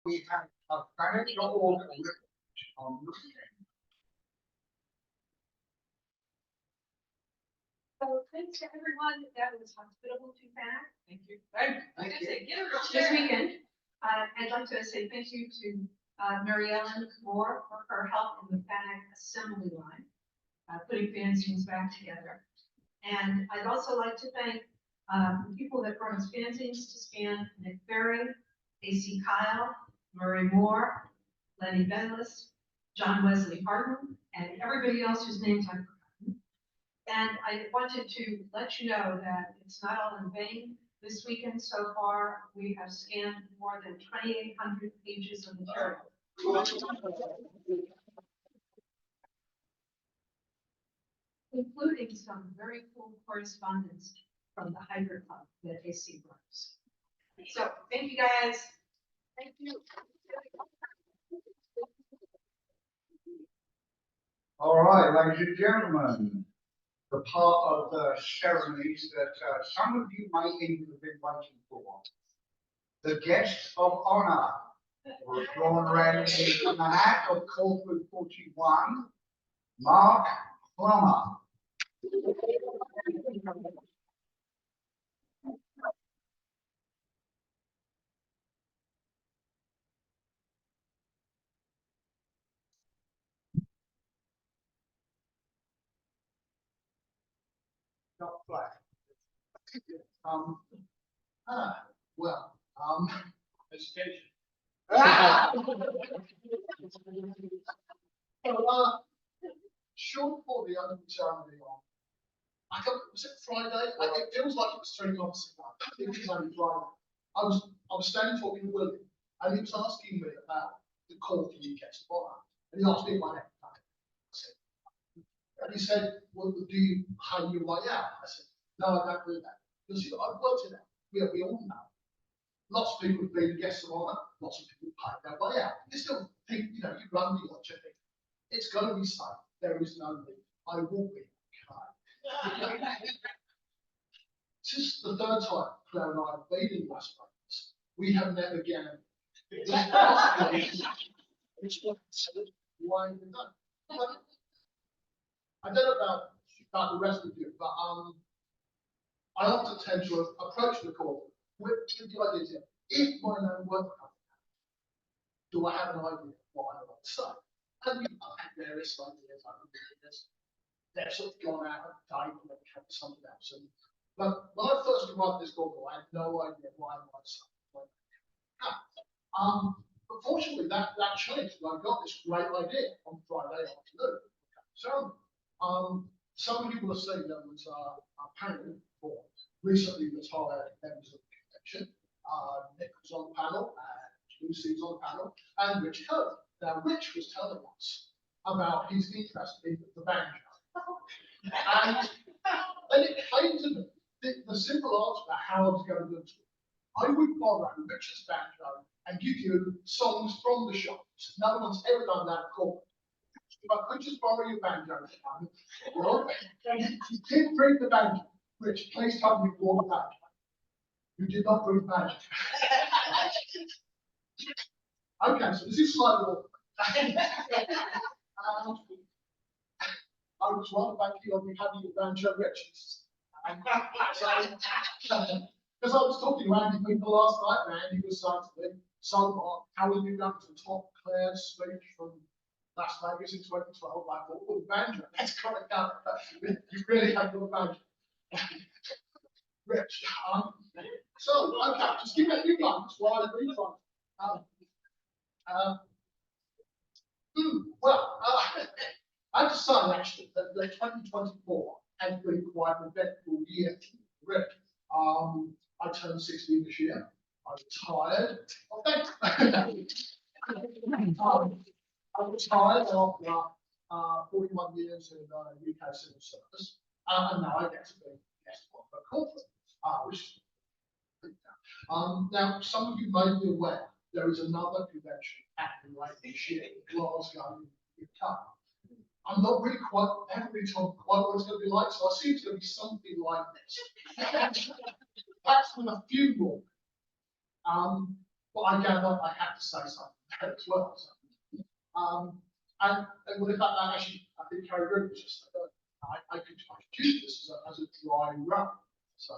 We have a financial order on So thanks to everyone that was hospitable to that. Thank you. Thank you. This weekend. I'd like to say thank you to Mary Ellen Moore for her help in the FANAC assembly line, putting fanzines back together. And I'd also like to thank the people that brought us fanzines to scan: Nick Berry, AC Kyle, Murray Moore, Lenny Benlis, John Wesley Harden, and everybody else whose names I've forgotten. And I wanted to let you know that it's not all in vain. This weekend so far, we have scanned more than 2,800 pages of material. Including some very cool correspondence from the Hydro Club that AC runs. So thank you guys. Thank you. All right, ladies and gentlemen, the part of the ceremonies that some of you may even have been waiting for. The guests of honor were drawn around in the hat of Corporate 41, Mark Plummer. Not flat. Well, Education. Short for the opening ceremony on, I don't, was it Friday? It feels like it was 3 months ago. I think it was only Friday. I was standing talking to William, and he was asking me about the call for you guest of honor. And he asked me if I had done it. I said, and he said, well, do you pay your way out? I said, no, I don't do that. Because I've worked it out. We all know. Lots of people have been guests of honor, lots of people pay their way out. You still think, you run the watch, I think. It's going to be safe. There is no need. I will be okay. This is the third time Claire and I have been in Las Vegas. We have never again. Why have we done? I don't know about the rest of you, but I often tend to approach the call with the idea: if my name were to come, do I have an idea what I want to say? And I've had various ideas over the years. They've sort of gone out and died and then come to something else. But when I first arrived at this Google, I had no idea what I might say. But fortunately, that changed. I got this great idea on Friday afternoon. So, some of you will have seen there was a panel for recently retired members of the convention. Nick was on the panel, and Lucy was on the panel, and Rich Coe. Now, Rich was telling us about his interest in the banjo. And then it came to me, the simple answer about how I was going to do it. I would borrow Rich's banjo and give you songs from the shops. No one's ever done that before. If I could just borrow your banjo, you did bring the banjo. Rich, please tell me you brought the banjo. You did not bring banjo. Okay, so this is slightly awkward. I was rather banking on you having your banjo, Rich. Because I was talking to Andy people last night, and Andy was saying to me, so how will you go to top Claire's speech from Las Vegas in 2012? I thought, well, banjo, that's got to go. You really have got a banjo. Rich, so, okay, just give me a few moments while I read on. Well, I have to say, actually, that 2024 has been quite an eventful year. Rick, I turned 16 this year. I retired. I retired after 41 years in UK civil service, and now I get to be guest of a corporate. Now, some of you may be aware there is another convention happening later this year in Glasgow, UK. I'm not really I haven't really told quite what it's going to be like, so I assume it's going to be something like this. Perhaps with a few more. but I gather I have to say something there as well. So, and well, in fact, that actually, I think Carrie Root was just, I could use this as a dry run. So,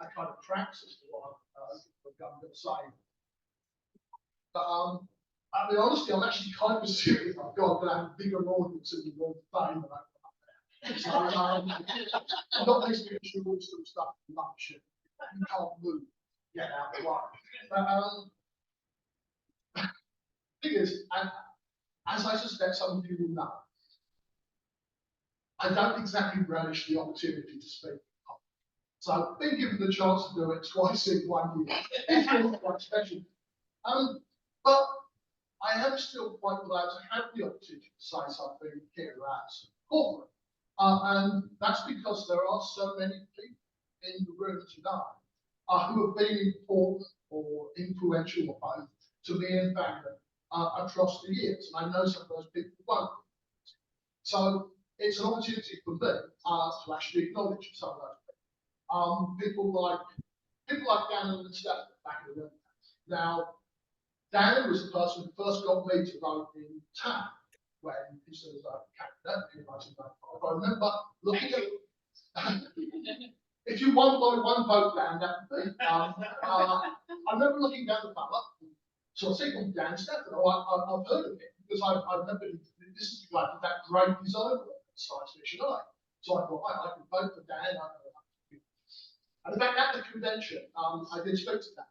that kind of tracks as to what I'm going to say. But, I mean, honestly, I'm actually kind of serious. I've got to have a bigger audience in the world of fame than I've got there. So, I'm not listening to all sort of stuff much. You can't move, get out of the way. But, thing is, and as I suspect some of you will know, I don't exactly relish the opportunity to speak. So I've been given the chance to do it twice in 1 year. It's been quite special. But I am still quite glad to have the opportunity to say something here at corporate. And that's because there are so many people in the room tonight who have been important or influential or both to me and family across the years. And I know some of those people won't. So it's an opportunity for me to actually acknowledge some of those people. People like Dan and Steph back in the day. Now, Dan was the person who first got me to run in town when he was a candidate in 1995. I remember looking at if you won by one vote, Dan, that would be. I remember looking down the ballot, so I was thinking, Dan Steph, I've heard of him because I remember this is the guy with that great design work at Science Fiction Eye. So I thought, I can vote for Dan. And in fact, at the convention, I did speak to Dan.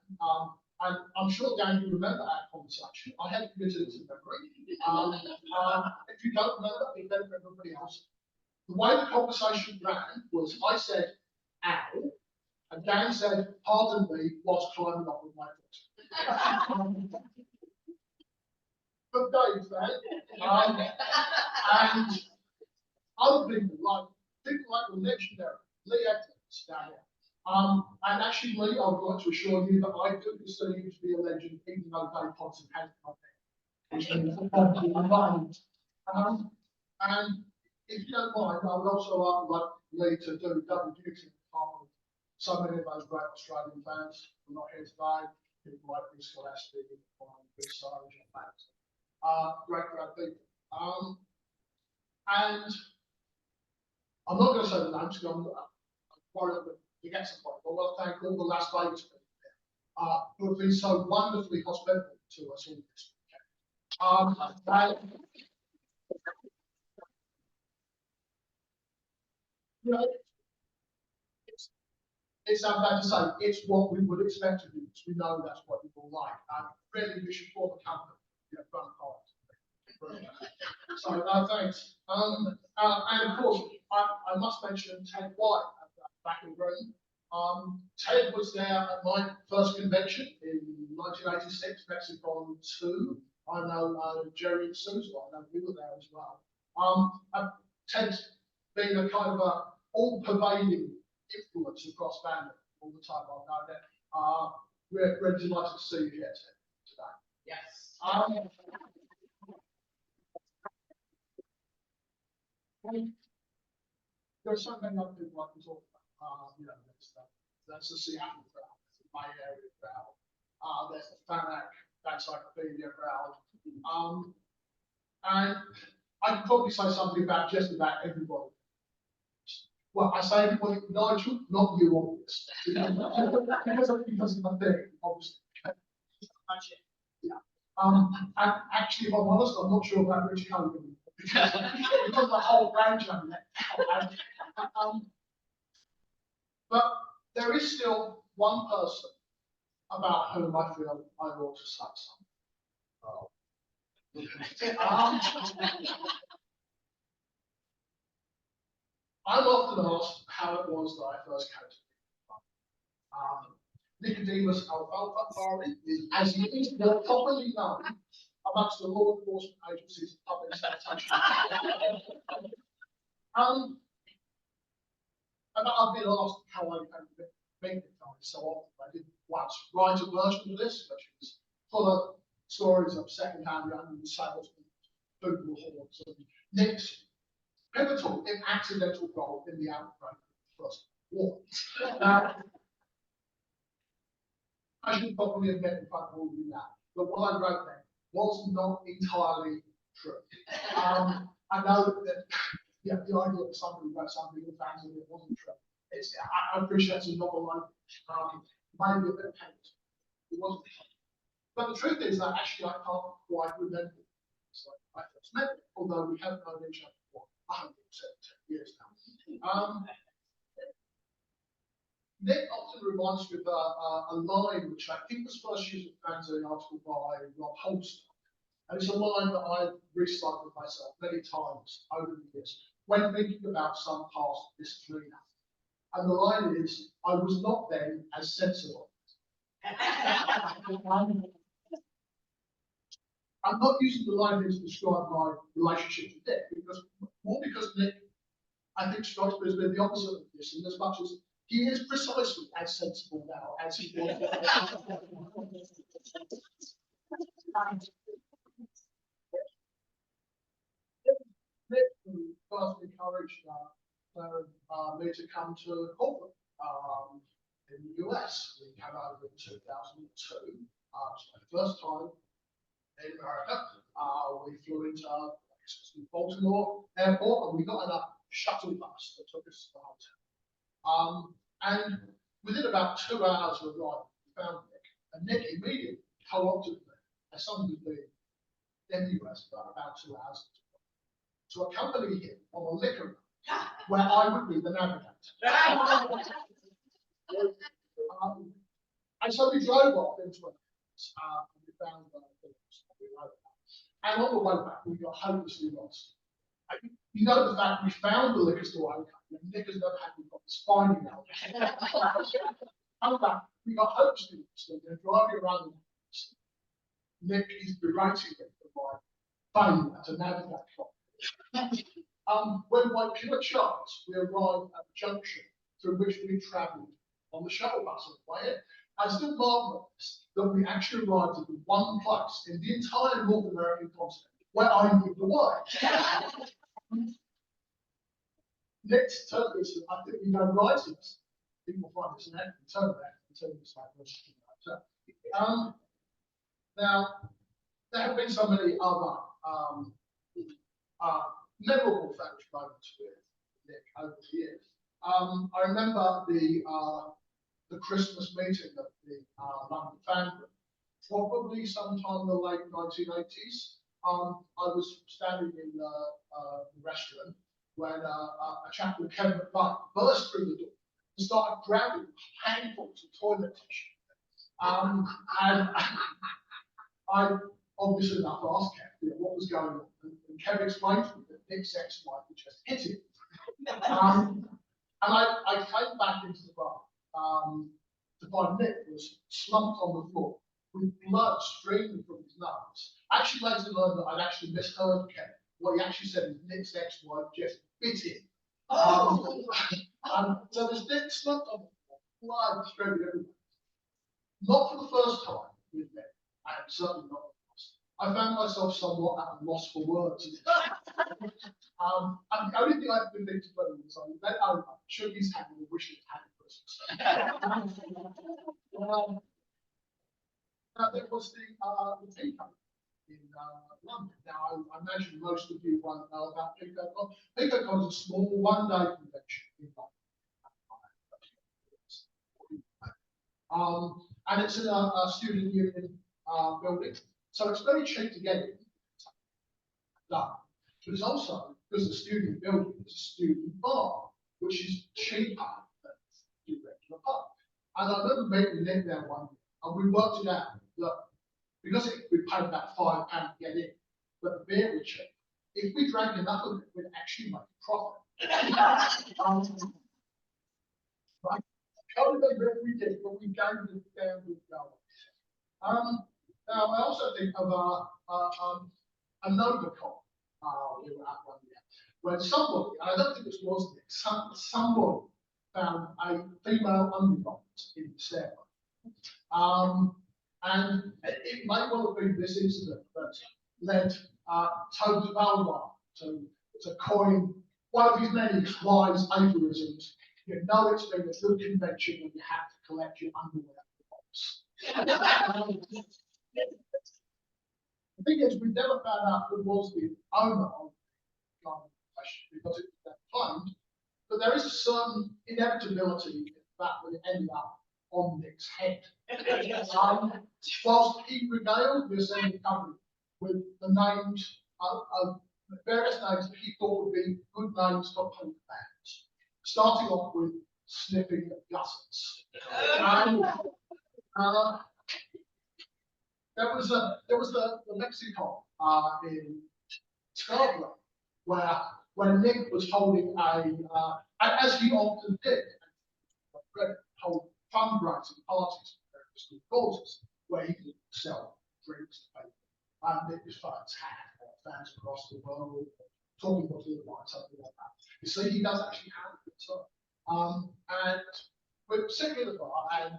And I'm sure, Dan, you remember our conversation. I had committed it to memory. If you don't remember, I think for everybody else. The way the conversation ran was I said, ow, and Dan said, pardon me, whilst climbing up with my foot. But Dave then, and other people like the legendary Lee Edmonds down here. And actually, Lee, I would like to assure you that I do consider you to be a legend, even though Dave Thompson has not been. And if you don't mind, I would also like Lee to do double duty on so many of those great Australian fans who are not here today. People like Chris Gillespie, Chris Sarge, fans. Great people. And I'm not going to say the names because I'm worried I'm going to forget somebody, but I want to thank all the Las Vegas people who have been so wonderfully hospitable to us all this weekend. You know, it's bad to say, it's what we would expect of you, because we know that's what you will like. Really, we should form a company, run parts. So, thanks. And of course, I must mention Ted White back in Britain. Ted was there at my first convention in 1986, Mexico 2. I know Jerry and Susan, I know you were there as well. Ted's been a kind of a all-pervading influence across family all the time I've known it. We're delighted to see you here today. Yes. There's so many other people I can talk about. That's the Seattle crowd, that's the Bay Area crowd. There's the Fanac, Encyclopedia crowd. And I can probably say something about just about everybody. Well, I say everybody, Nigel, not you, obviously. because of my thing, obviously. Yeah. And actually, if I'm honest, I'm not sure about Rich Culligan because the whole range of it. But there is still one person about whom I feel I ought to say something. I'm often asked how it was that I first came to Nicodemus Alfalfa Farley is, as he is more properly known amongst the law enforcement agencies of public sanitation. And I've been asked how I came to make it so often. I did once write a version of this, which is full of stories of second-hand young salesmen, food horns, and Nick's pivotal and accidental role in the outbreak of the First World War. I should probably admit in front of all of you now, that what I wrote then was not entirely true. I know that, yeah, the idea that somebody wrote something with fans and it wasn't true. I appreciate it's a novel line, maybe a bit of hate. It wasn't true. But the truth is that actually I can't quite remember it. So I first met it, although we haven't known each other for 110 years now. Nick often reminds me of a line which I think was first used in a fanzine article by Rob Holster. And it's a line that I've recycled myself many times over the years when thinking about some past discipline. And the line is, I was not then as sensible. I'm not using the line here to describe my relationship with Nick, because Nick, I think, strikes me as being the opposite of this, in as much as he is precisely as sensible now as he was. Nick first encouraged me to come to corporate in the US. We came over in 2002. It was my first time in America. We flew into Baltimore airport and we got in a shuttle bus that took us to the hotel. And within about 2 hours of arriving, we found Nick. And Nick immediately co-opted me as somebody who'd been in the US for about 2 hours to accompany him on a liquor run where I would be the navigator. And so we drove off into a and we found and on the way back, we got hopelessly lost. You know the fact we found the liquor store okay, and Nick has never had any problems finding out. And we got hopelessly lost, and they're driving around the house. Nick is berating me for my failure to navigate properly. When by pure chance we arrived at the junction through which we travelled on the shuttle bus on the way in, I still marvel that we actually arrived at the one place in the entire North American continent where I moved away. Next turn this, I think we go right in this. People find this an end, turn left, and turn this way. Now, there have been so many other memorable family moments with Nick over the years. I remember the Christmas meeting at the London Fan Group, probably sometime in the late 1980s. I was standing in the restaurant when a chap called Kevin McKnight burst through the door and started grabbing handfuls of toilet tissue. And I obviously enough asked Kevin what was going on, and Kevin explained to me that Nick's ex-wife had just hit him. And I came back into the bar to find Nick was slumped on the floor with blood streaming from his nose. I actually later learned that I'd actually misheard Kevin. What he actually said is Nick's ex-wife just bit him. So there's Nick slumped on the floor, blood streaming everywhere. Not for the first time with Nick, and certainly not the last. I found myself somewhat at a loss for words. And the only thing I could think to do was I bent over, shook his hand, and wished it had Christmas. Now there was the Pico in London. Now I imagine most of you won't know about PicoCon. PicoCon is a small one-day convention in London. And it's in a student union building, so it's very cheap to get in. But it's also, because the student building is a student bar, which is cheaper than the regular pub. And I remember meeting Nick there one year, and we worked it out that because we paid about £5 to get in, but the beer was cheap. If we drank enough of it, we'd actually make a profit. Right? I can't remember if we did, but we gave it down with going. Now I also think of a NovaCon we were at one year, where somebody, and I don't think this was Nick, somebody found a female undergarment in the stairway. And it may well have been this incident that led Toad Valmar to coin one of his many wise aphorisms. You know it's been a good convention when you have to collect your underwear from the box. The thing is, we never found out who was the owner of the garden question because it was claimed, but there is a certain inevitability that would end up on Nick's head. Whilst he regaled the assembly company with the names of various names that he thought would be good names for punk bands, starting off with Sniffing Gussets. There was the Lexicon in Scarborough where Nick was holding as he often did, hold fundraising parties for various good causes, where he could sell drinks to people. And Nick was fans fans across the world, talking about the wine, something like that. You see, he does actually have a good time. And we're sitting in the bar, and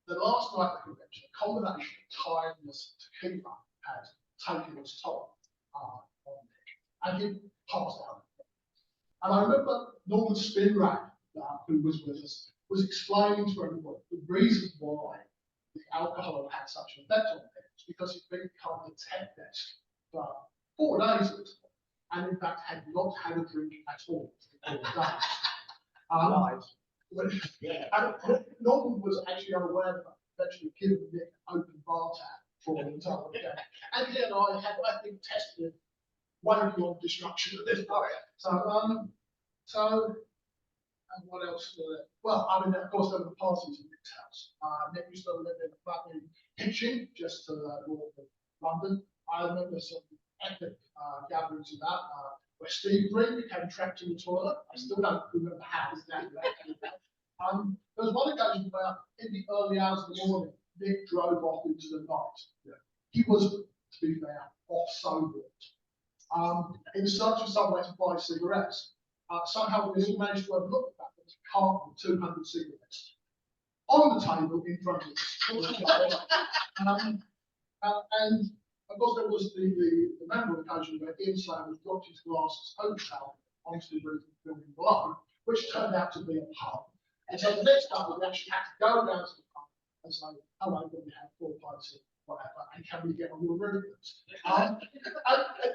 the last night of the convention, a combination of tiredness and tequila had taken its toll on Nick, and he passed out. And I remember Norman Spinrad, who was with us, was explaining to everyone the reason why the alcohol had such an effect on him was because he'd been behind the tent desk for 4 days at this point, and in fact had not had a drink at all for 4 days. Norman was actually unaware of that, eventually given Nick an open bar tab for the entire day. And he and I had, I think, tested way beyond destruction at this point. So, and what else? Well, I mean, of course, there were the parties in Nick's house. Nick used to live in a flat in Hitchin, just to the north of London. I remember some epic gatherings of that, where Steve Green became trapped in the toilet. I still don't remember how that happened. There was one occasion where, in the early hours of the morning, Nick drove off into the night. Yeah. He was, to be fair, off sober. In search of somewhere to buy cigarettes. Somehow we all managed to overlook the fact that there was a cart with 200 cigarettes on the table in front of us. And of course, there was the memorable occasion where Ian Sanders dropped his glasses hotel onto the roof of the building below, which turned out to be a pub. And so the next time we actually had to go down to the pub and say, hello, can we have 4 pints of whatever, and can we get on your roofs? And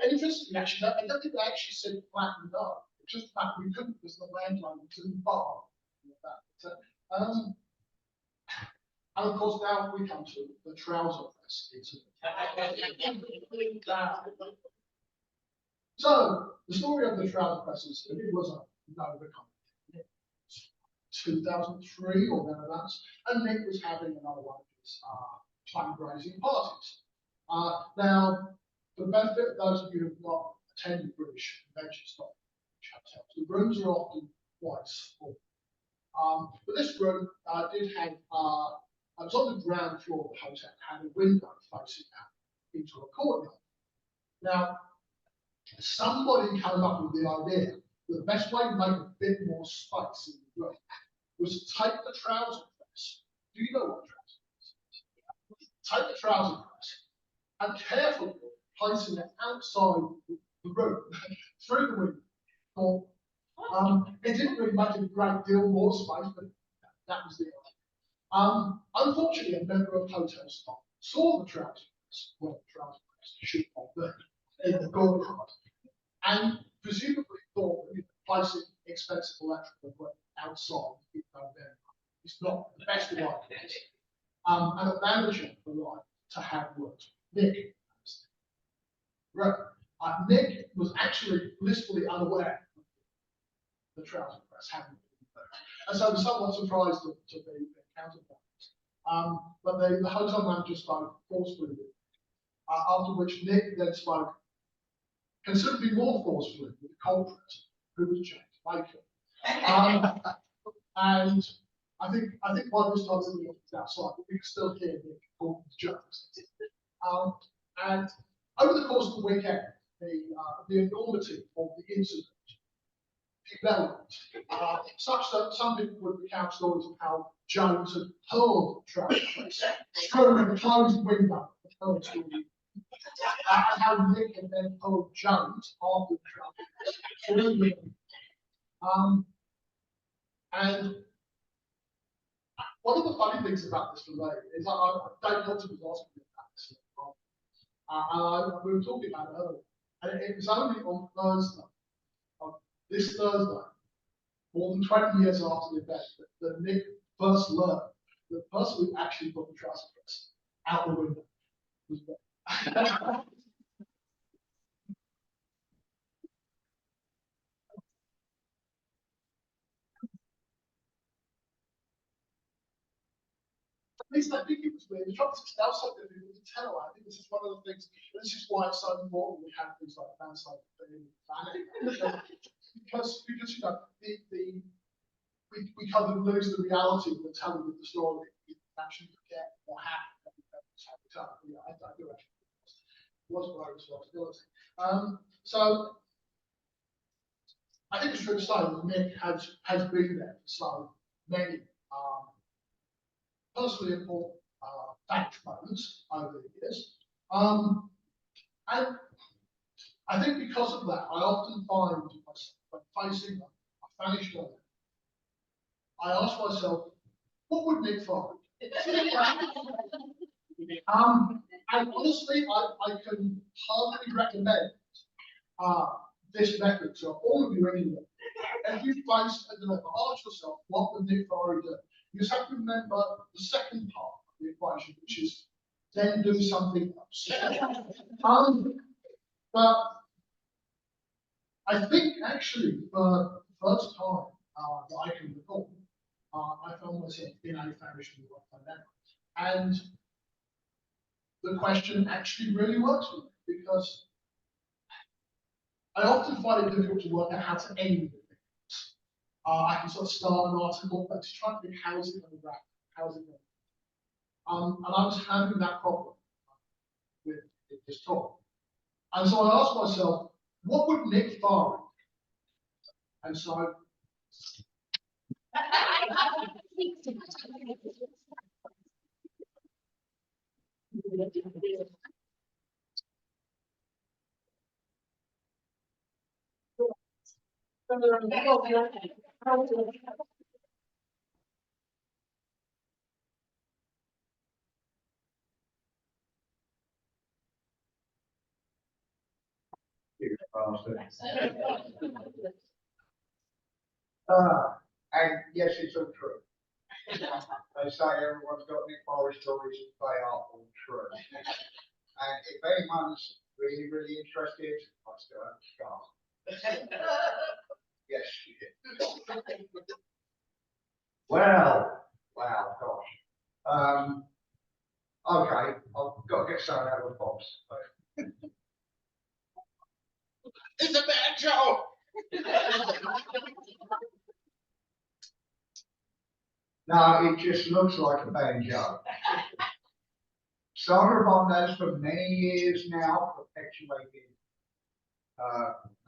interestingly, actually, I don't think they actually said flat and no. It's just the fact we couldn't because the landline was in the bar. And of course, now we come to the trouser press incident. So, the story of the trouser press incident, it was a no-recovery. 2003 or thereabouts, and Nick was having another one of his fundraising parties. Now, for the benefit of those of you who have not attended British convention style hotels, the rooms are often quite small. But this room did have, I was on the ground floor of the hotel, had a window facing out into a courtyard. Now, somebody came up with the idea that the best way to make a bit more space in the room was to take the trouser press. Do you know what a trouser press is? Take the trouser press and carefully placing it outside the room, through the window. It didn't really make a great deal more space, but that was the idea. Unfortunately, a member of hotel staff saw the trouser press, well, the trouser press should not be, in the courtyard, and presumably thought that placing expensive electrical equipment outside in November is not the best way. And a manager arrived to have words with Nick. Right. Nick was actually blissfully unaware of the trouser press having been there. And so was somewhat surprised to be encountered by it. But the hotel manager spoke forcefully with him, after which Nick then spoke considerably more forcefully with the culprit, who was James Baker. And I think by this time we were outside, but we could still hear Nick talking to jokes. And over the course of the weekend, the enormity of the incident developed, such that some people would recount stories of how Jones had hurled trousers through a closed window of the story. And how Nick had then hurled Jones after the trousers through the window. And one of the funny things about this for me is Dave Hilton was asking me about this. We were talking about it earlier, and it was only on Thursday, this Thursday, more than 20 years after the event, that Nick first learned the person who actually put the trust press out the window was me. At least I think it was me. The trouble is now something people can tell. I think this is one of the things. This is why it's so important we have things like fans like because you know we kind of lose the reality of the telling of the story. We actually forget what happened. Yeah, I do actually. It was my responsibility. So I think it's true to say that Nick has been there for so many personally important fact moments over the years. And I think because of that, I often find myself when facing a vanished moment, I ask myself, what would Nick find? And honestly, I can hardly recommend this method to all of you anyway. If you face a dilemma, ask yourself, what would Nick Fury do? You just have to remember the second part of the equation, which is then do something else. But I think actually for the first time that I can recall, I found myself in a famishing dilemma. And the question actually really works for me because I often find it difficult to work out how to end the things. I can sort of start an article, but to try to think how is it going to wrap, how is it going to. And I was having that problem with this talk. And so I asked myself, what would Nick find? And so And yes, it's all true. They say everyone's got Nick Forest stories, they are all true. And if anyone's really interested, I still have a scar. Yes, she did. Well, wow, gosh. Okay, I've got to get something out of the box. It's a bad joke. No, it just looks like a bad joke. Sandra Bond has for many years now perpetuated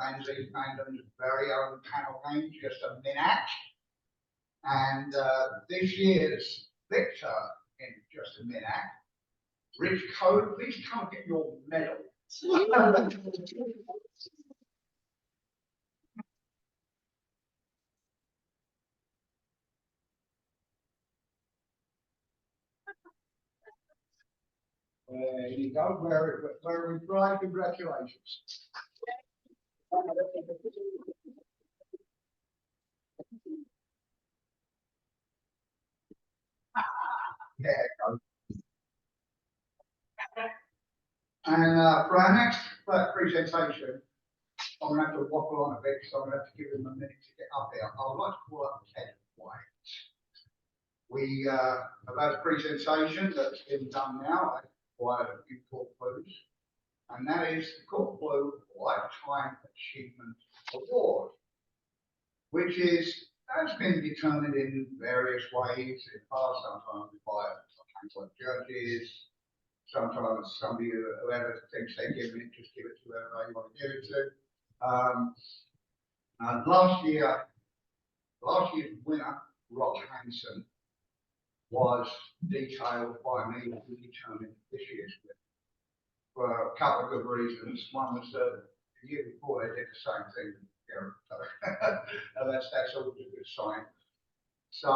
Ainsley Fandom's very own panel name, just a Minac. And this year's victor in just a Minac, Rich Code, please come get your medal. There you go, where we try. Congratulations. There you go. And for our next presentation, I'm going to have to waffle on a bit, so I'm going to have to give him a minute to get up there. I would like to call up Ted White. We have had a presentation that's been done now by a few corporates, and that is the Corporate Lifetime Achievement Award, which has been determined in various ways in the past, sometimes by judges, sometimes somebody whoever thinks they give it, just give it to whoever they want to give it to. And last year's winner, Rob Hanson, was detailed by me who determined this year's winner for a couple of good reasons. One was that the year before they did the same thing. And that's always a good sign. So,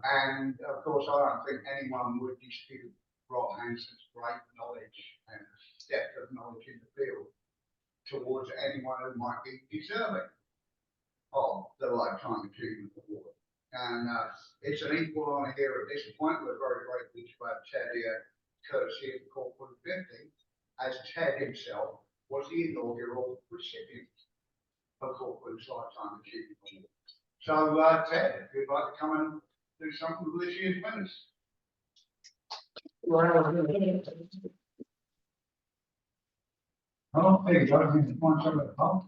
and of course, I don't think anyone would dispute Rob Hanson's great knowledge and depth of knowledge in the field towards anyone who might be deserving of the Lifetime Achievement Award. And it's an equal honour here at this point. We're very grateful to have Ted here, courtesy of the Corporate 50, as Ted himself was the inaugural recipient of Corporate's Lifetime Achievement Award. So, Ted, if you'd like to come and do something with this year's winners. Oh, there you go. You can find some at the top.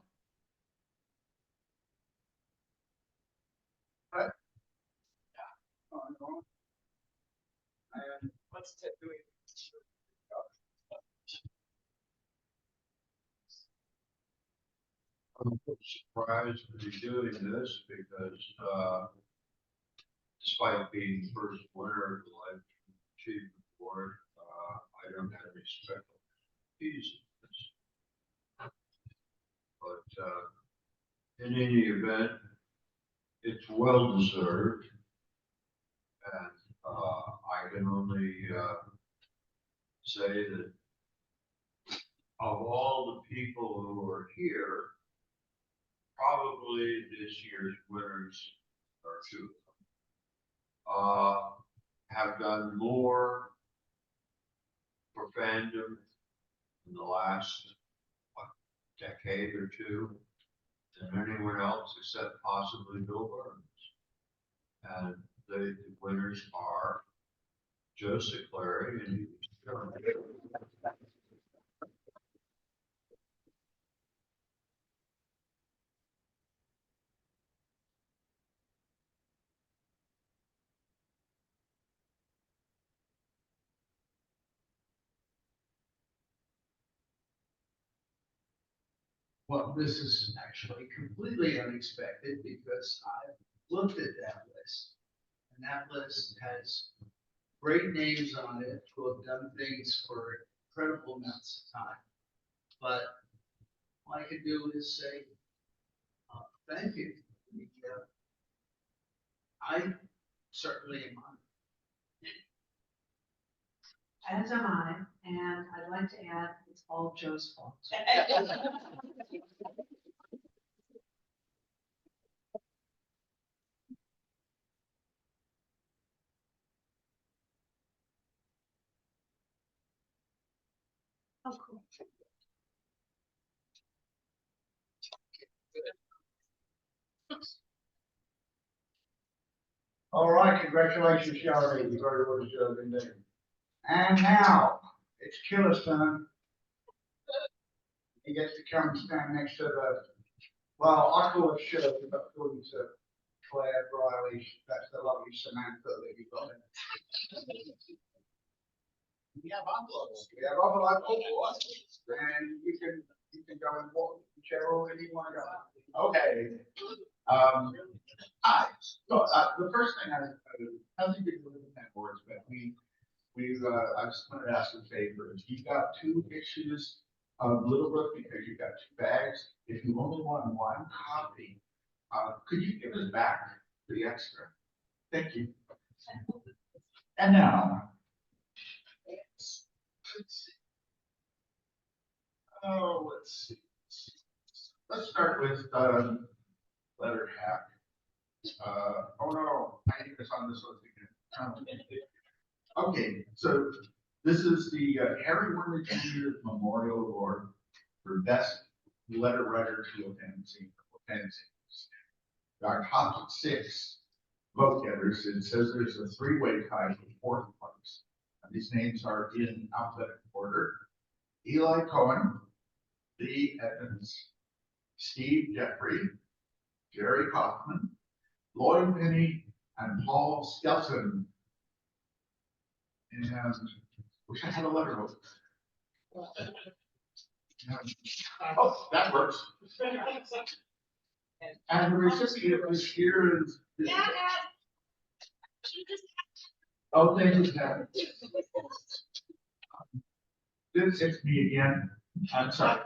Right. And What's Ted doing? I'm surprised to be doing this because, despite being the first winner of the Life Achievement Award, I don't have any special fees. But, in any event, it's well deserved. And, I can only, say that of all the people who are here, probably this year's winners are two of them. Have done more for fandom in the last decade or two than anyone else except possibly Bill Burns. And the winners are Joseph Clary and Well, this is actually completely unexpected because I looked at that list. And that list has great names on it who have done things for incredible amounts of time. But all I could do is say, thank you. I certainly am honored. As am I, and I'd like to add, it's all Joe's fault. Of course. all right, congratulations, Shari. You very well deserved indeed. And now it's Killer's turn. He gets to come and stand next to the, well, I call it Shirley, but according to Claire Briley, that's the lovely Samantha that you got in. We have envelopes. We have other like, and you can go and walk whichever order you want to go. Okay. Hi. So, the first thing nothing to do with the pen boards, but I just wanted to ask a favor. If you've got 2 issues of Little Book because you've got 2 bags, if you only want 1 copy, could you give us back the extra? Thank you. And now. Let's see. Let's start with letter hack. Oh no, I think it's on this list again. Okay, so this is the Harry Wormley Jr. Memorial Award for Best Letter Writer to a Fanzine. Our top 6 vote getters, it says there's a 3-way tie for 4th place. And these names are in alphabetical order. Eli Cohen, Lee Evans, Steve Jeffrey, Jerry Kaufman, Lloyd Penny, and Paul Skelton. And wish I had a letter open. Oh, that works. And the recipient is here is. Oh, thank you, Dad. It's me again. I'm sorry.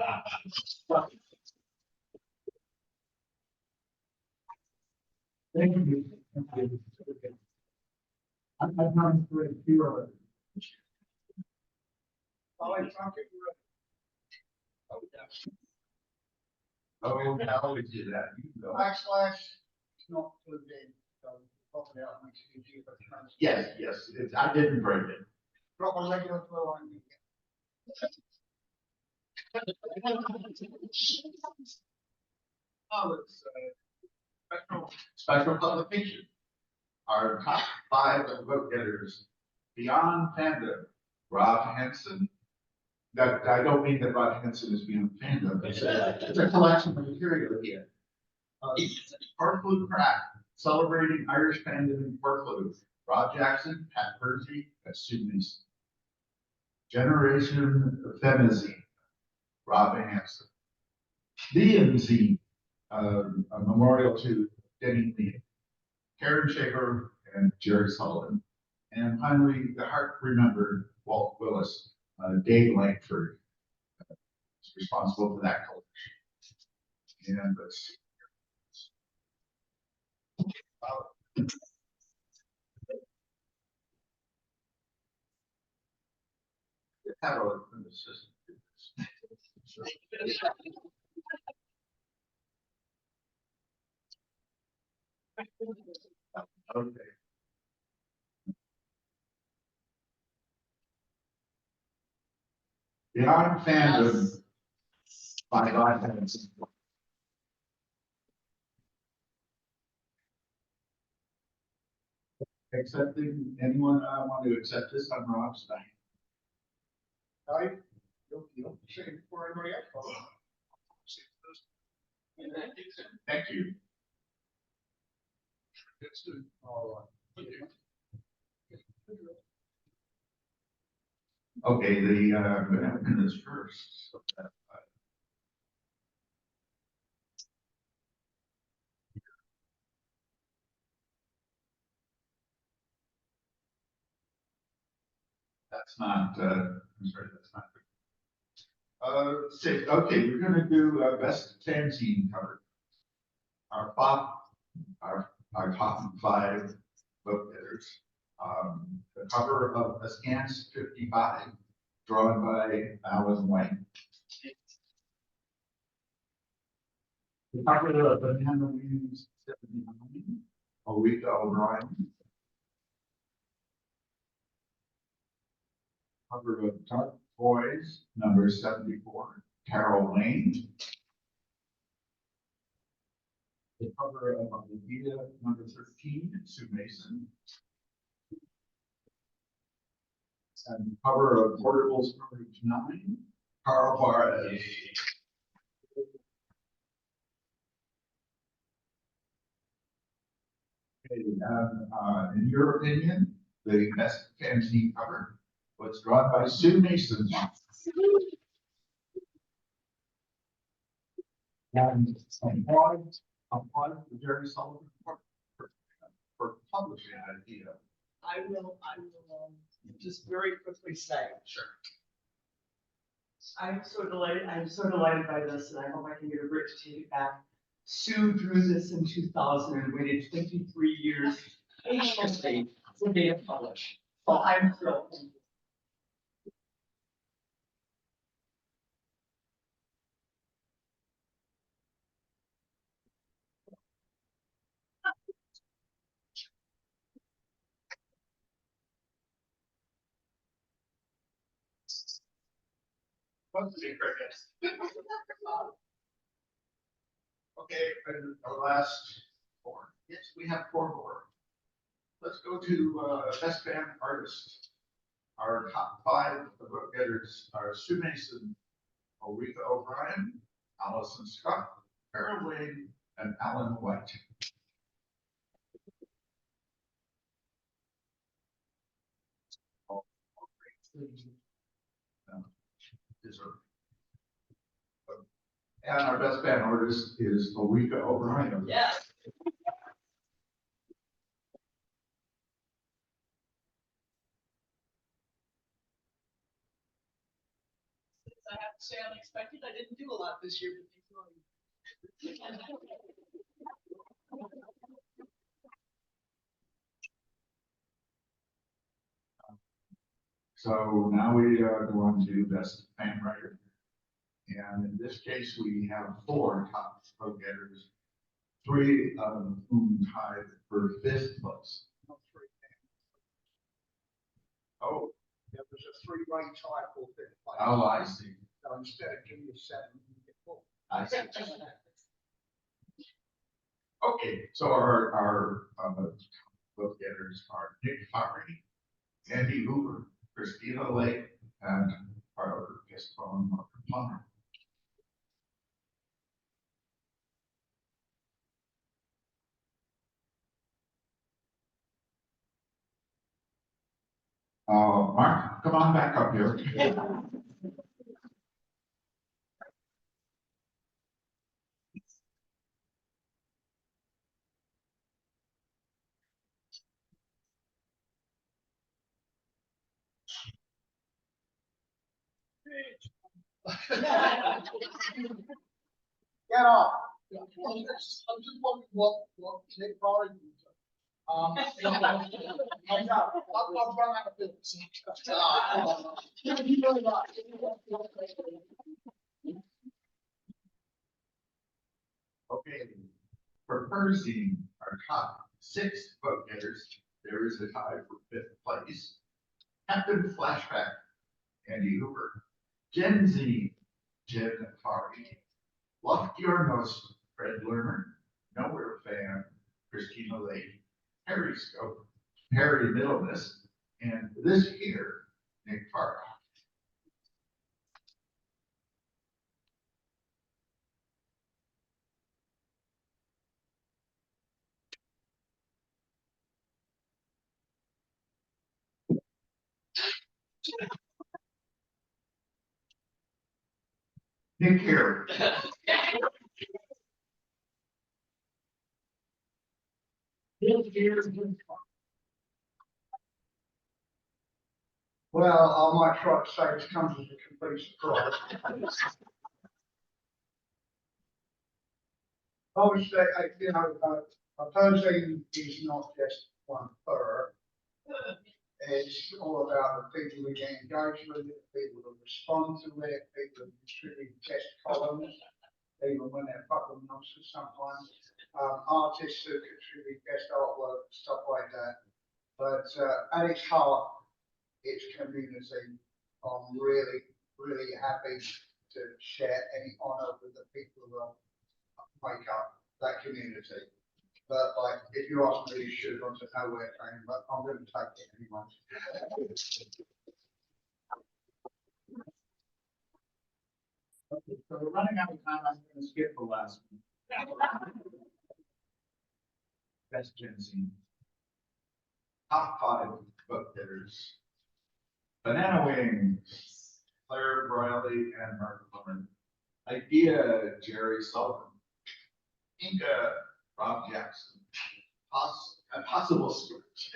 Thank you. Thank you. I've gone through a few of it. Oh, it's not good. Oh, how would you do that? You know. Backslash, not to the, probably out my CG, but trans. Yes, I didn't break it. Drop a regular flow on me. Oh, it's, special publication. Our top 5 vote getters, beyond fandom, Rob Henson. That, I don't mean that Rob Henson is beyond fandom, it's a collection of material here. Portflue Crack, celebrating Irish fandom in Portflue. Rob Jackson, Pat Percy, and Sue Mason. Generation Femizine, Rob Hanson. DMZ, a memorial to Denny Lee, Karen Shaver, and Jerry Sullivan. And finally, the Heart Remembered, Walt Willis, Dave Langford is responsible for that collection. And let's see. Have an assistant do this. Okay. Beyond fandom by Rob Henson. Accepting, anyone want to accept this on Rob's side? You'll say it before anybody else. Thank you. It's good. All right. Okay, I'm gonna open this first. So that, that's not, I'm sorry, that's not. Okay, we're gonna do best fanzine cover. Our top 5 book getters. The cover of Askance 55, drawn by Alan White. The cover of Banana Wings 79, Ulrika O'Brien. Cover of Dark Boys, number 74, Carol Lane. The cover of Olivia, number 13, Sue Mason. And the cover of Portables number 9, Carl Juarez. Okay, in your opinion, the best fanzine cover was drawn by Sue Mason. Yes. And applied to Jerry Sullivan for publishing that idea. I will, just very quickly say. Sure. I'm so delighted by this, and I hope I can get a Brit to take it back. Sue drew this in 2000 and waited 23 years patiently for me to publish. So I'm thrilled. What's the secret? Okay, and our last 4. Yes, we have 4 more. Let's go to best band artist. Our top 5 vote getters are Sue Mason, Ulrika O'Brien, Allison Scott, Carol Wade, and Alan White. And our best band artist is Ulrika O'Brien. Yes. I have to say unexpected. I didn't do a lot this year, but So now we are going to best fan writer. And in this case, we have 4 top vote-getters, 3 of whom tied for 5th place. Not three. Oh, There was a three-way tie for fifth place. oh, I see. So instead of giving you 7, you get 4. I see. Okay, so our vote-getters are Nick Farley, Andy Hoover, Christina Lake, and our guest from Plummer. Mark, come on back up here. Get off. Yeah, I'm just wondering what Nick Barry would do. I've run out of bits. Okay, for Percy, our top 6 vote getters, there is a tie for 5th place. Captain Flashback, Andy Hoover. Gen Z, Jen Farley. Loftiornos, Fred Lerner. Nowhere Fan, Christina Lake. Harry Scope, Harry Middleness, and this here, Nick Farley. Nick here. Well, I might try to say this comes as a complete surprise. Obviously, a person is not just one fur. It's all about the people who get engaged with it, people who respond to it, people who distribute test columns, even when they're fucking nonsense sometimes. Artists who contribute guest artwork, stuff like that. But at its heart, it's community. I'm really, really happy to share any honour with the people who will make up that community. But like, if you ask me, you should want to know where it came, but I'm going to take it anyway. Okay, so we're running out of time. I'm going to skip the last one. Best Gen Z. Top 5 vote getters. Banana Wings, Claire Briley and Mark Plummer. Idea, Jerry Sullivan. Inca, Rob Jackson. Possible storage.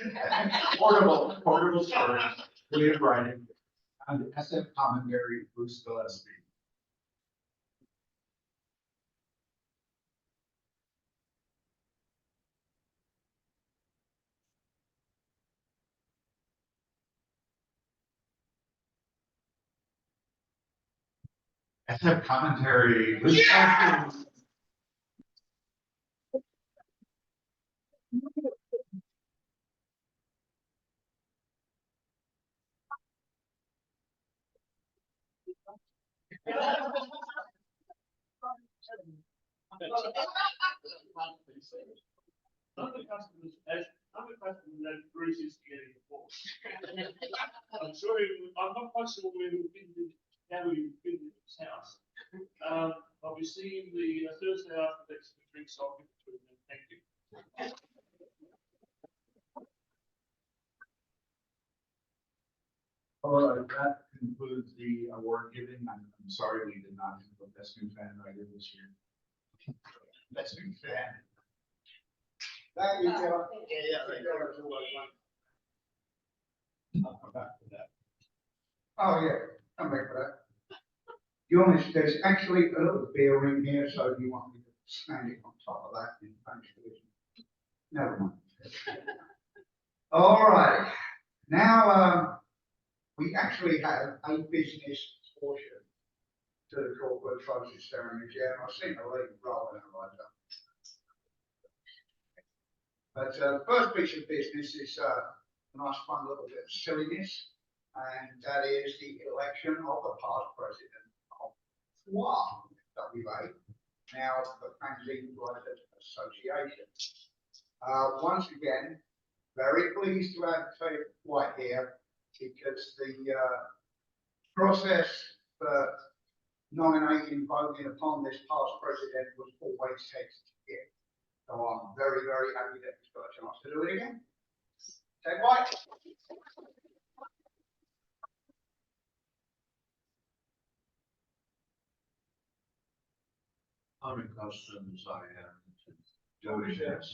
portable storage, William Writing. And SF commentary, Bruce Gillespie. SF commentary, Bruce Gillespie. Some of the customers, as Bruce is getting involved. I'm sure, I'm not quite sure where we've been, how we've been in his house. I'll be seeing the Thursday after next the drinks off between them. Thank you. All right, that concludes the award giving. I'm sorry we did not have the best new fan writer this year. Best new fan. Thank you, Joe. I'll come back to that. Oh, yeah, come back for that. You honest, there's actually a little beer in here, so you want me to stand it on top of that? Thanks for this. Never mind. All right, now, We actually have a business portion to the corporate closing ceremony, Chair, and I've seen a lady rolling her eyes up. But first piece of business is a nice fun little bit of silliness, and that is the election of the past president of WA, now the Fanzine Writers Association. Once again, very pleased to have Ted White here because the process for nominating, voting upon this past president was always takes here. So I'm very, very happy that he's got a chance to do it again. Ted White. Unaccustomed as I am to doing this.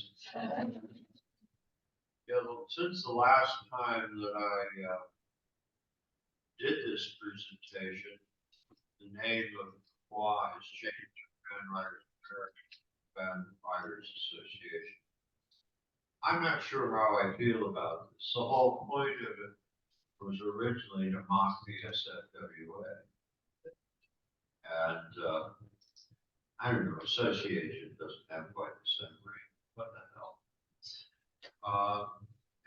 Yeah, well, since the last time that I did this presentation, the name of GoH has changed to Fan Writers Association. I'm not sure how I feel about this. The whole point of it was originally to mock the SFWA. And I don't know, association doesn't have quite the same ring. What the hell?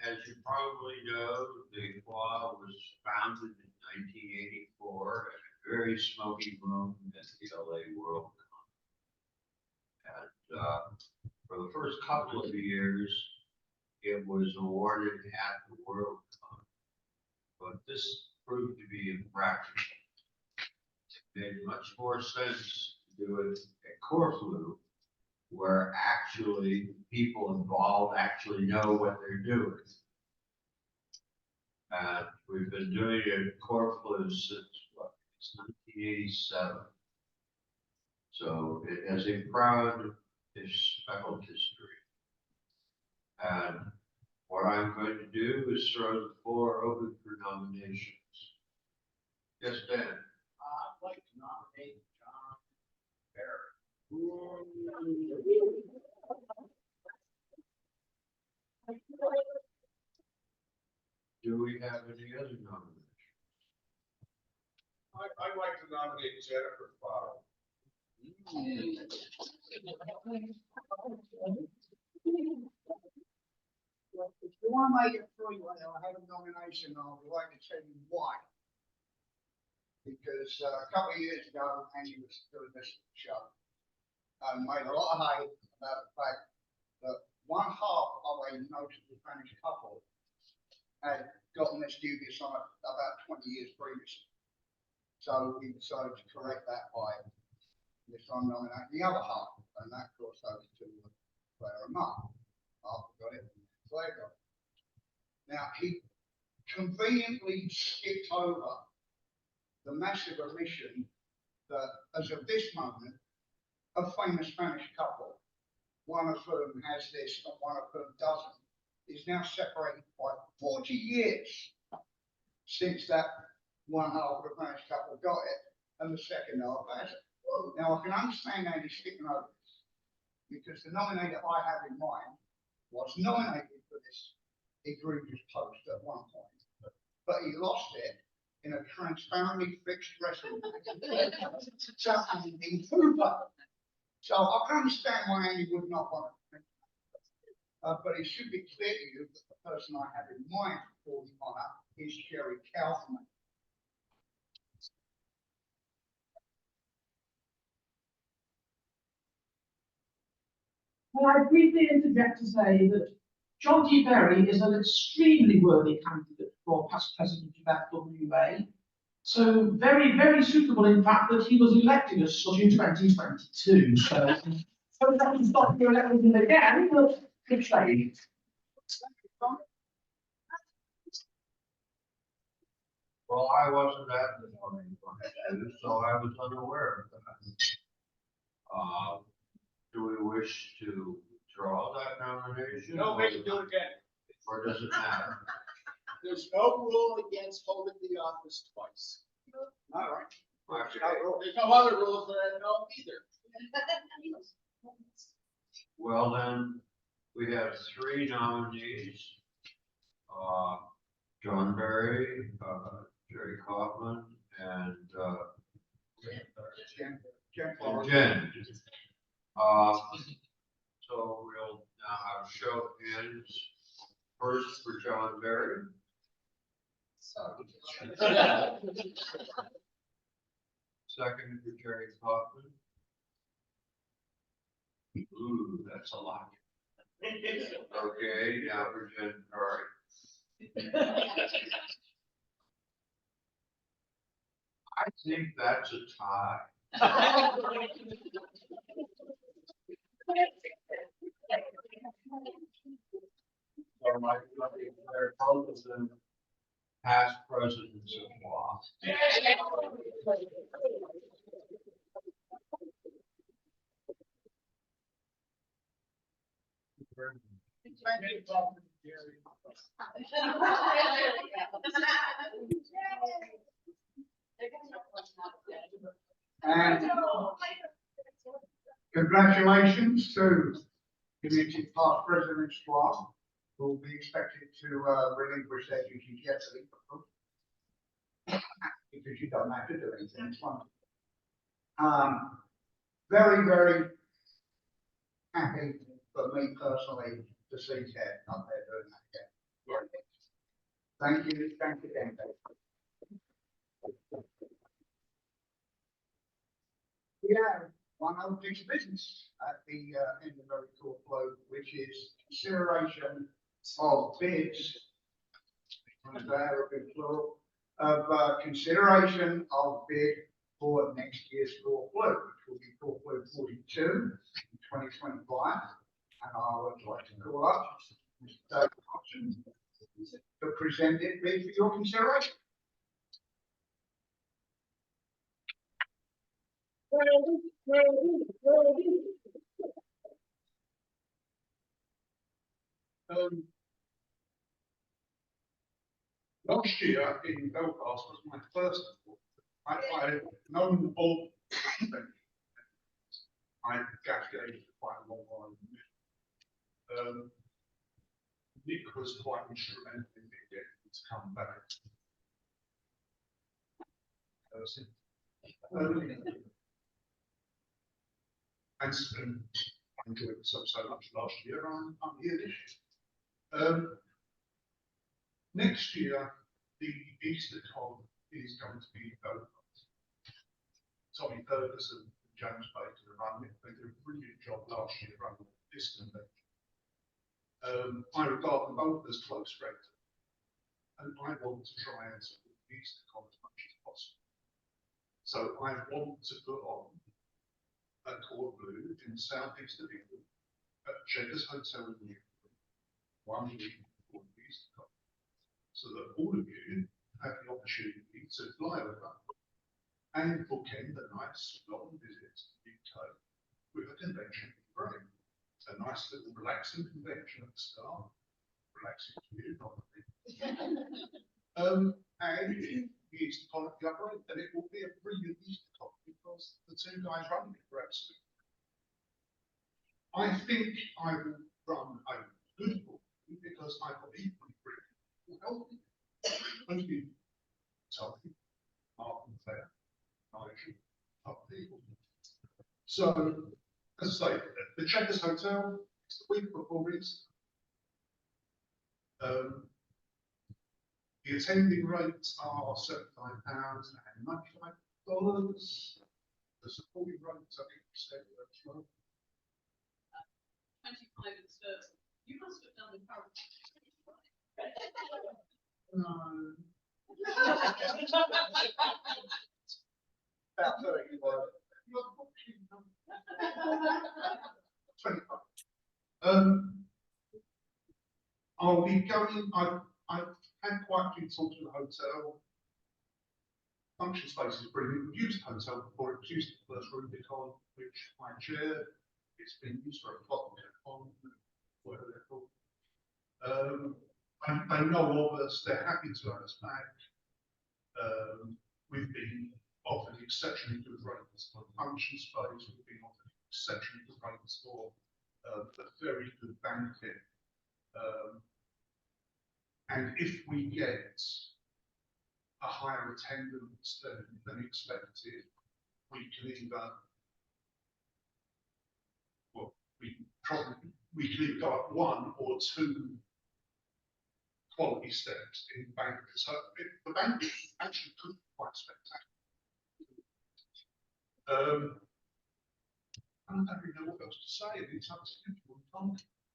As you probably know, the GoH was founded in 1984 in a very smoky room at the LA WorldCon. And for the first couple of years, it was awarded at the WorldCon. But this proved to be impractical. It made much more sense to do it at Corfu, where actually people involved actually know what they're doing. And we've been doing it at Corfu since what? It's 1987. So it has a proud speckled history. And what I'm going to do is throw the floor open for nominations. Yes, Ben. I'd like to nominate John Barry. Do we have any other nominations? I'd like to nominate Jennifer Fowler. Before I make it through, I have a nomination, I would like to tell you why. Because a couple of years ago, Andy was doing this show and made a lot of hay about the fact that one half of a notable Spanish couple had gotten this dubious on it about 20 years previously. So we decided to correct that by this time nominating the other half, and that goes over to Claire and Mark. Mark got it, Claire got it. Now, he conveniently skipped over the massive omission that, as of this moment, a famous Spanish couple, one of whom has this and one of whom doesn't, is now separated by 40 years since that one half of the Spanish couple got it and the second half hasn't. Now, I can understand Andy skipping over this because the nominator I have in mind was nominated for this egregious post at one point, but he lost it in a transparently fixed wrestling match. So Andy Hooper. So I can understand why Andy would not want to. But it should be clear to you that the person I have in mind for the honour is Sherry Kaufman. Well, I briefly interject to say that John T. Berry is an extremely worthy candidate for past president of FWA. So very, very suitable, in fact, that he was elected as such in 2022. So that he's not to elect him again, but good shade. Well, I wasn't at the nomination, so I was unaware of that. Do we wish to withdraw that nomination? No, we can do it again. Or does it matter? There's no rule against holding the office twice. All right. There's no other rules that I know either. Well, then, we have three nominees. John Berry, Jerry Kaufman, and, Jen, and Jen. Uh, so we'll now have show of hands first for John Berry. Second for Jerry Kaufman. Ooh, that's a lot. Okay, now for Jen Curry. I think that's a tie. Or might be their both of them past presidents of law. And congratulations to community past presidents one, who will be expected to relinquish their duties yesterday. Because you don't have to do anything, it's wonderful. Very, very happy for me personally to see Ted not there doing that again. Thank you again, Dave. We have one other piece of business at the end of the report flow, which is consideration of bids. There, a big plural, of consideration of bid for next year's floor flow, which will be floor flow 42 in 2025. And I would like to call up Mr. David Hodgson to present it bid for your consideration. Last year in Belfast was my first. I've known all. I've cascaded for quite a long while. Nick was quite instrumental in me getting it to come back. And I enjoyed myself so much last year. I'm here this year. Next year, the Easter Con is going to be Belfast. Tommy Ferguson and James Baker run it. They did a brilliant job last year running this convention. I regard them both as close friends, and I want to try and support the Easter Con as much as possible. So I want to put on a Court Blue in the southeast of England at Checkers Hotel in Newbury, 1 week before the Easter Con, so that all of you have the opportunity to fly over and bookend a nice long visit to the UK with a convention break. A nice little relaxing convention at the start, relaxing to you, not me. And the Easter Con at the upper end, and it will be a brilliant Easter Con because the two guys running it are absolutely. I think I will run a good book because I've got equally brilliant healthy. Only Tommy, Mark and Claire, Nigel, other people. So, as I say, the Checkers Hotel, it's the week before Easter. The attending rates are £79 and $95. The supporting rates, I think, said that's right. 25 is first. You must have done the current. No. About 30. 25. I'll be going, I've had quite a few talks with the hotel. Function space is brilliant. We've used the hotel before. It was used the first Rubicon, which I chaired. It's been used for a plot on whatever they're called. They know of us, they're happy to have us back. We've been offered exceptionally good rates for function space. We've been offered exceptionally good rates for a very good banquet. And if we get a higher attendance than expected, we can either, well, we can either go up one or two quality steps in bank. So the bank actually could be quite spectacular. I don't really know what else to say. It's up to you, Tom.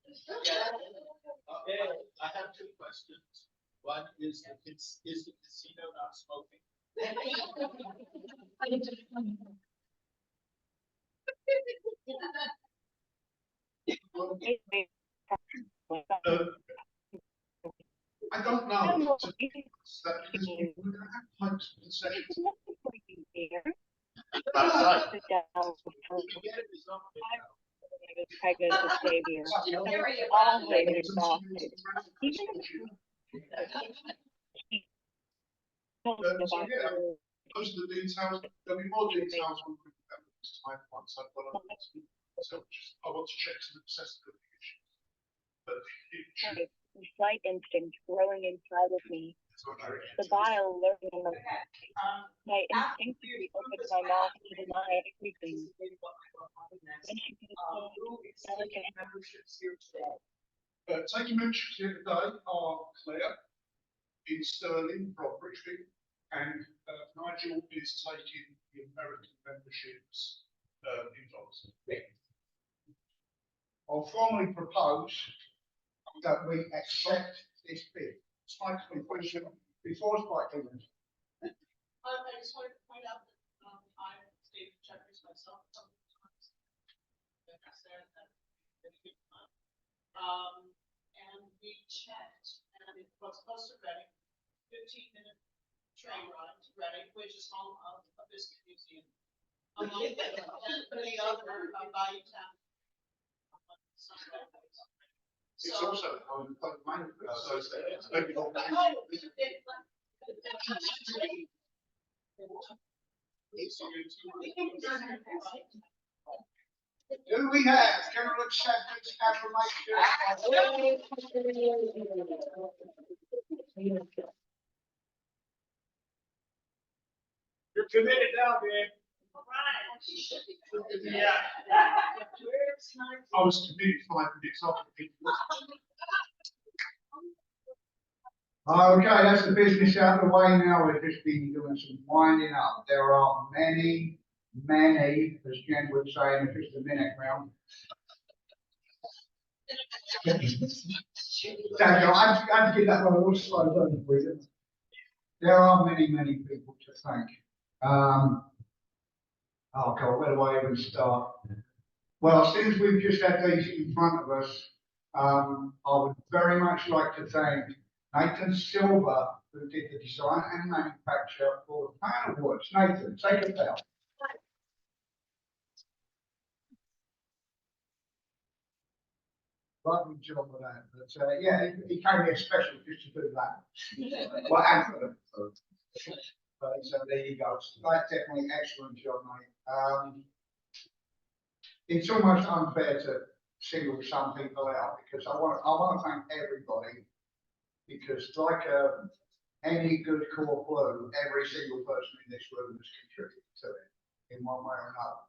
Okay, I have two questions. One is the casino not smoking? I don't know. Because we're going to have pipes and sessions. That's right. Pregnant with Xavier. All Xavier exhausted. Even So yeah, those are the details. There'll be more details when we have this time once I've got on it. So I want to check some accessibility issues. But it should. the slight instinct growing inside of me, the bile lurking in the my instinct to open my mouth to deny everything. When she could Taking memberships here today are Claire in Stirling, Broadbridge, and Nigel is taking the American memberships in dollars. I'll formally propose that we accept this bid. Spike's been question before Spike even. I just wanted to point out that, I stayed checkers myself a couple of times. And I said that, and we checked, and it was close to Reading, 15-minute train ride to Reading, which is home of a biscuit museum. Among the other, value town. It's also home of mine, so it's maybe not. Do we have general acceptance affirmation? You're committed now, man. Yeah. I was committed 5 minutes after the Okay, that's the business out of the way now. We've just been doing some winding up. There are many, as Jen would say in just a minute round. Daniel, I'd give that one a little slow burn for you. There are many people to thank. Oh God, where do I even start? Well, since we've just had these in front of us, I would very much like to thank Nathan Silver, who did the design and manufacture for the panel boards. Nathan, take it down. Lovely job with that. But yeah, he came here special just to do that. Well, and for them. But there you go. That's definitely excellent job, mate. It's almost unfair to single some people out because I want to thank everybody because like any good core flow, every single person in this room has contributed to it in one way or another.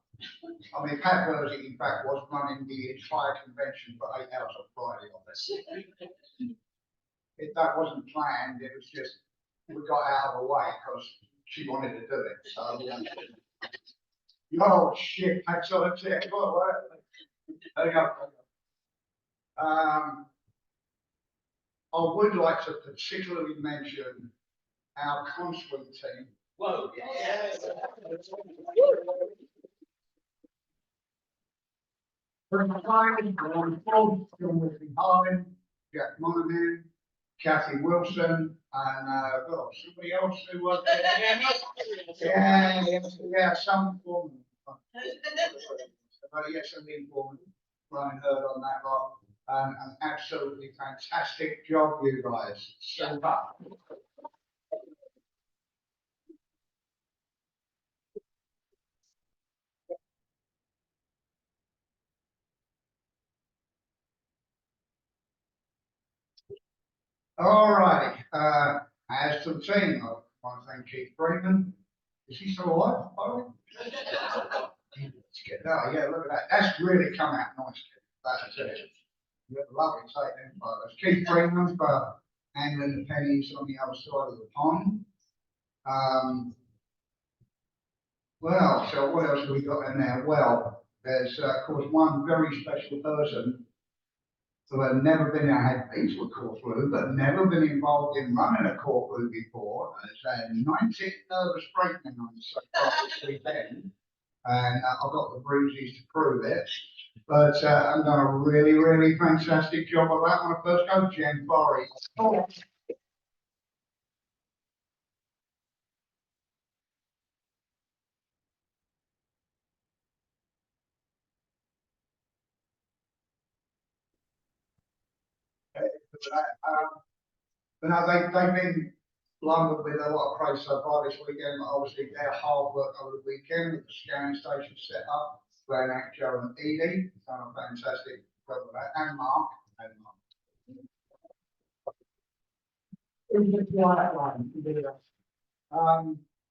I mean, Pat Bursey, in fact, was running the entire convention for 8 hours on Friday on this. That wasn't planned, it was just, we got out of the way because she wanted to do it, so. Oh, shit, that's all it's there. There you go. I would like to particularly mention our consuite team. Whoa, yes. From Harlan, Harlan, Jack Monahan, Kathy Wilson, and well, somebody else who was yeah, some form. Yes, some informant running herd on that lot. An absolutely fantastic job, you guys. Super. All righty. As to the team, want to thank Keith Freeman. Is he still alive, by the way? Oh, yeah, look at that. That's really come out nice. That's it. You got the lovely taking photos. Keith Freeman for handling the pennies on the other side of the pond. Well, so what else have we got in there? Well, there's of course one very special person who had never been, I had been to a corfu, but never been involved in running a corfu before. Has had 19 nervous breakdowns so far this weekend, and I've got the bruises to prove it. But I've done a really, really fantastic job of that when I first go. Jen Forry. But no, they've been lumbered with a lot of praise so far this weekend. Obviously, their hard work over the weekend with the scanning station set up. Glenn, Joe, and Edie done a fantastic job of that, and Mark. And Mark.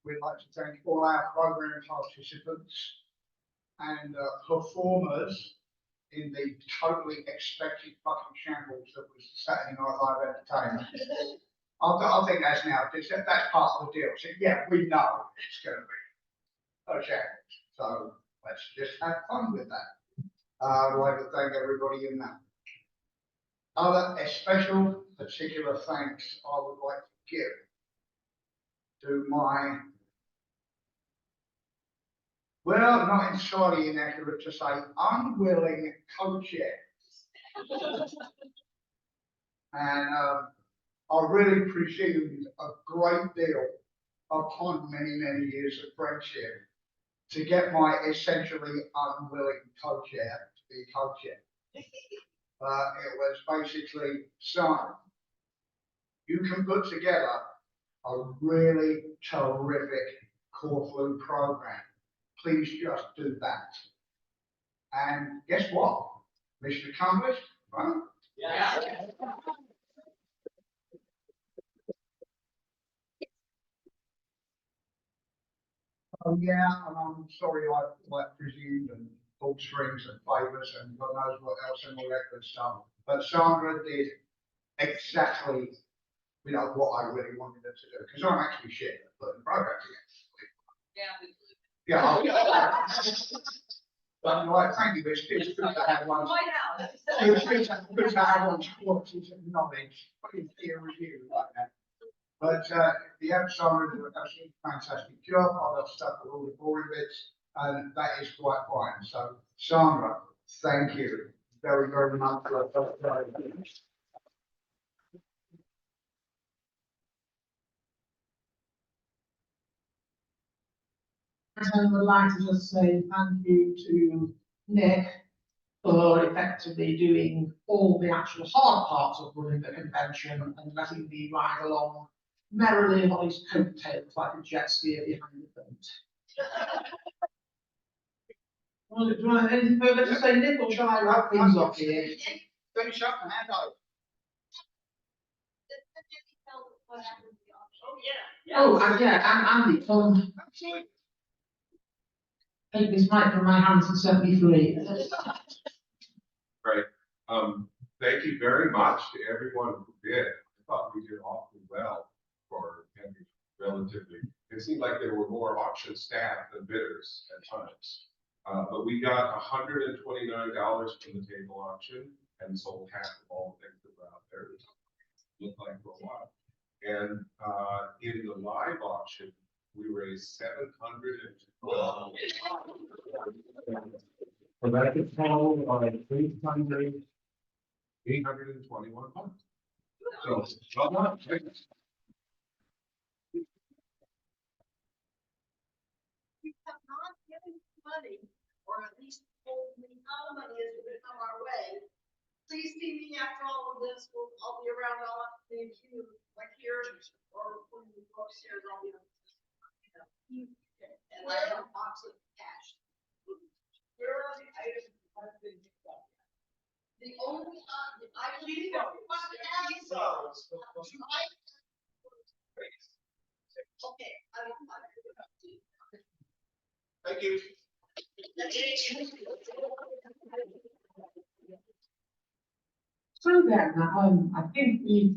We'd like to thank all our program participants and performers in the totally expected fucking shambles that was Saturday Night Live entertainment. I think that's that's part of the deal. So yeah, we know it's going to be a shambles. So let's just have fun with that. I'd like to thank everybody in that. A special particular thanks I would like to give to my, well, not entirely inaccurate to say, unwilling co-chair. And I really presumed a great deal upon many, many years of friendship to get my essentially unwilling co-chair to be co-chair. It was basically, son, you can put together a really terrific corfu program. Please just do that. And guess what? Mission accomplished, right? Yeah. Oh yeah, and I'm sorry I presumed and pulled strings and favours and God knows what else and all that good stuff. But Sandra did exactly, what I really wanted her to do, because I'm actually shit at putting programs together. Yeah. But like, thank you, it's good to have one. It's good to have one's qualities and knowledge in peer review like that. But the episode did an absolutely fantastic job. I got stuck with all the boring bits, and that is quite fine. So, Sandra, thank you very, very much for that. I would like to just say thank you to Nick for effectively doing all the actual hard parts of running the convention and letting me ride along merrily on his coattails like a jet skier behind the boat. Do you want anything further to say, Nick, or shall I wrap things up here? Finish up and hand over. Oh, and yeah, and Andy, Absolutely. take this mic from my hands and set me free. Great. Thank you very much to everyone who did. I thought we did awfully well for Henry, relatively. It seemed like there were more auction staff than bidders at times. But we got $129 from the table auction and sold half of all the things that were out there. It looked like for a while. And in the live auction, we raised $712. So that's a total of $821. So, well done. You have not given money, or at least told me how money is going to come our way. Please see me after all of this. I'll be around. I'll have to thank you, like here, or when you go upstairs, I'll be. And I have a box of cash. Where are the items I've been picked up? The only, I believe everyone has. Thank you. So then, I think we,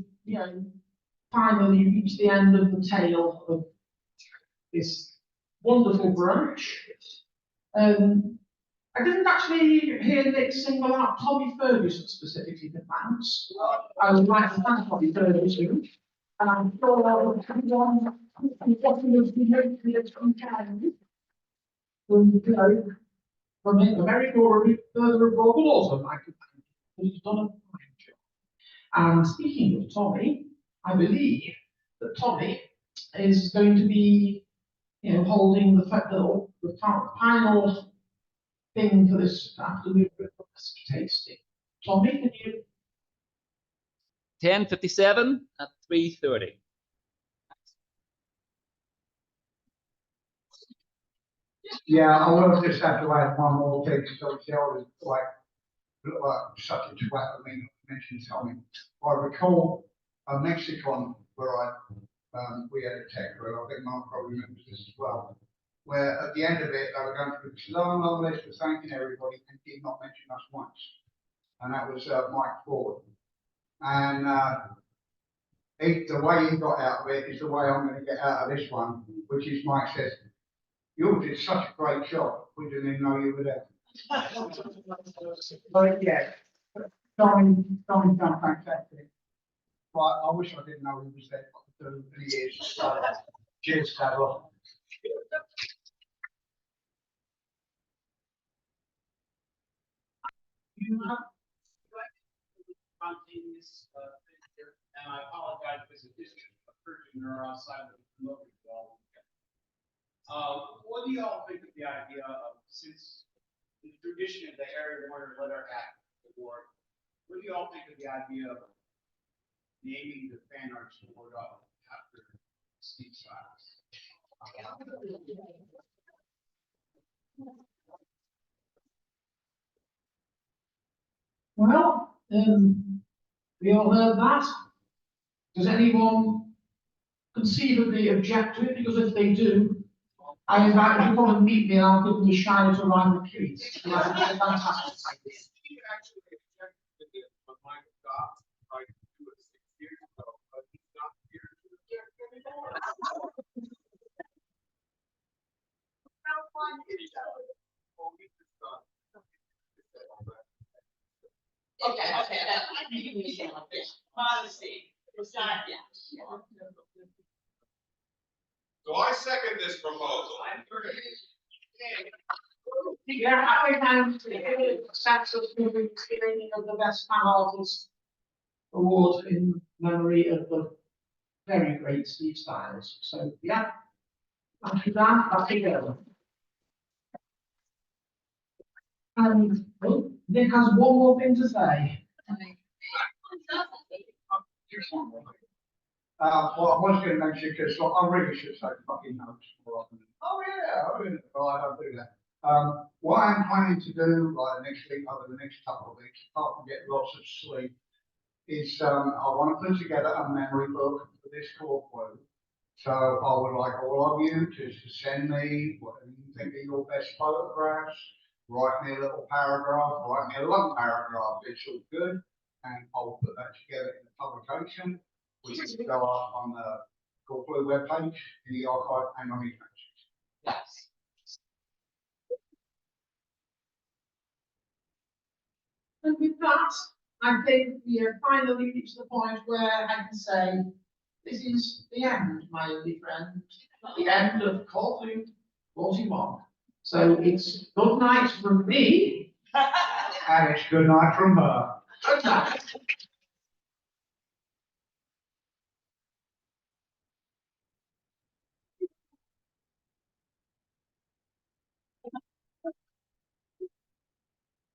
finally reached the end of the tale of this wonderful brunch. I didn't actually hear Nick single out Tommy Ferguson specifically for thanks. I would like to thank Tommy Ferguson. And I'm sure everyone who's watching this video is content. From a very good further above also, I could thank him. He's done a fine job. And speaking of Tommy, I believe that Tommy is going to be, holding the final thing for this afternoon tasting. Tommy, can you? 10:57 at 3:30. Yeah, I will just have to add one more thing, so I was like such a twat, I mean, mentioned something. I recall a Mexicon where we had a tech group, I think Mark probably remembers this as well, where at the end of it, they were going through this long list of thanking everybody and did not mention us once. And that was Mike Ford. And the way he got out of it is the way I'm going to get out of this one, which is Mike says, "You did such a great job, we didn't even know you were there." But yeah, Tommy done fantastic. But I wish I didn't know he was there for 2 years. So, cheers, Carol. Spontaneous, and I apologize because it just occurred to me outside of the local. What do y'all think of the idea of, since the tradition of the Harry Warner Letter Act Award, what do y'all think of the idea of naming the fan arts award up after Steve Stiles? Well, we all heard that. Does anyone conceivably object to it? Because if they do, I invite them to come and meet me and I'll give them a shout around the trees. That's a fantastic idea. He actually objected to it, but Mike Scott tried to do it 6 years ago, but he's not here to object anymore. Okay, I think you can say like this, modesty, it's not, yeah. So I second this proposal. Yeah, I think sense of giving of the best fan artist award in memory of the very great Steve Stiles. So yeah, thank you, Dan. Back to you. And Nick has one more thing to say. Well, I was going to mention, because I really should say fucking notes more often. Oh yeah, well, I don't do that. What I'm planning to do, like next week, over the next couple of weeks, apart from getting lots of sleep, is I want to put together a memory book for this core quote. So I would like all of you to send me what you think are your best photographs, write me a little paragraph, write me a long paragraph, it's all good, and I'll put that together in the publication, which will go up on the Core Blue webpage, in the archive, and on the pages. Yes. And with that, I think we have finally reached the point where I can say, this is the end, my only friend, the end of Core Blue 41. So it's good night from me. And it's good night from her. Good night.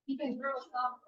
You can throw us off.